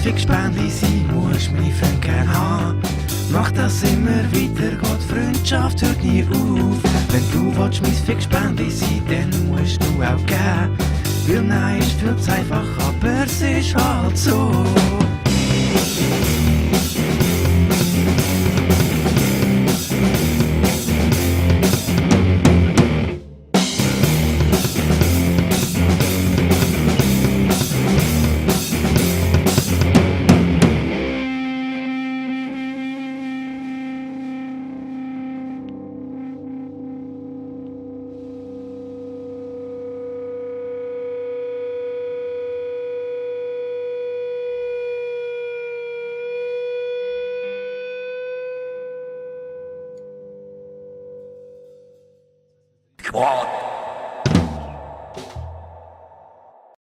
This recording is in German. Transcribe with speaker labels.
Speaker 1: Fixbändchen sein, musst meine Freunde gern haben. Mach das immer weiter, Gott, Freundschaft hört nie auf. Wenn du willst, mein Fixbändchen sein, dann musst du auch geben. Weil nein ist viel zu einfach, aber es ist halt so.
Speaker 2: What?